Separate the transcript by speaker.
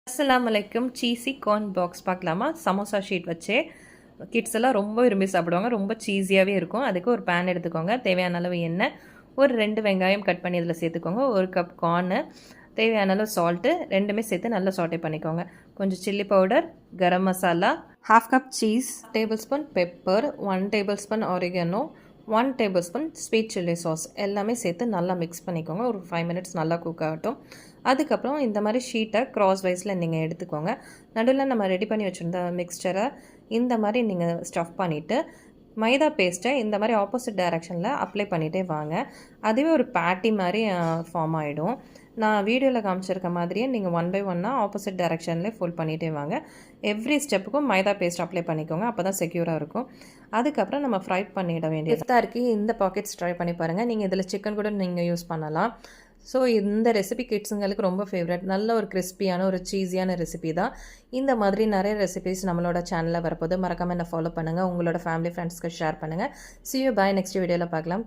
Speaker 1: அஸ்ஸலாமு அலைக்கும். Cheesy corn box பார்க்கலாமா? சமோசா ஷீட் வச்சு கிட்ஸ் எல்லாம் ரொம்ப விரும்பி சாப்பிடுவாங்க. ரொம்ப சீஸியாகவே இருக்கும். அதுக்கு ஒரு பேன் எடுத்துக்கோங்க. தேவையான அளவு எண்ணெய், ஒரு 2 வெங்காயம் கட் பண்ணி இதில் சேர்த்துக்கோங்க. 1 கப் கார்னு, தேவையான அளவு சால்ட்டு, ரெண்டுமே சேர்த்து நல்லா சாட்டே பண்ணிக்கோங்க. கொஞ்சம் chilli powder, garam masala, 1/2 cup cheese, tablespoon pepper, 1 tablespoon oregano, 1 tablespoon sweet chilli sauce எல்லாமே சேர்த்து நல்லா மிக்ஸ் பண்ணிக்கோங்க. ஒரு 5 மினிட்ஸ் நல்லா குக் ஆகட்டும். அதுக்கப்புறம் இந்த மாதிரி ஷீட்டை க்ராஸ் வைஸில் நீங்கள் எடுத்துக்கோங்க. நடுவில் நம்ம ரெடி பண்ணி வச்சுருந்த மிக்ஸ்சரை இந்த மாதிரி நீங்கள் ஸ்டஃப் பண்ணிவிட்டு மைதா பேஸ்ட்டை இந்த மாதிரி ஆப்போசிட் டைரெக்ஷனில் அப்ளை பண்ணிகிட்டே வாங்க. அதுவே ஒரு பேட்டி மாதிரி ஃபார்ம் ஆகிடும். நான் வீடியோவில் காமிச்சிருக்க மாதிரியே நீங்கள் 1 பை 1 ஆப்போசிட் டைரெக்ஷன்லேயே ஃபோல்ட் பண்ணிகிட்டே வாங்க. எவ்ரி ஸ்டெப்புக்கும் மைதா பேஸ்ட் அப்ளை பண்ணிக்கோங்க. அப்போ தான் செக்யூராக இருக்கும். அதுக்கப்புறம் நம்ம ஃப்ரை பண்ணிட வேண்டியதாக இருக்குது. இந்த பாக்கெட்ஸ் ட்ரை பண்ணி பாருங்கள். நீங்கள் இதில் சிக்கன் கூட நீங்கள் யூஸ் பண்ணலாம். ஸோ இந்த ரெசிபி கிட்ஸுங்களுக்கு ரொம்ப ஃபேவரட். நல்ல ஒரு கிறிஸ்பியான ஒரு சீஸியான ரெசிபி தான். இந்த மாதிரி நிறைய ரெசிபிஸ் நம்மளோட சேனலில் வரப்போது. மறக்காமல் என்ன ஃபாலோ பண்ணுங்கள். உங்களோட ஃபேமிலி ஃப்ரெண்ட்ஸ்க்கு ஷேர் பண்ணுங்கள். See you, bye. நெக்ஸ்ட் வீடியோவில் பார்க்கலாம்.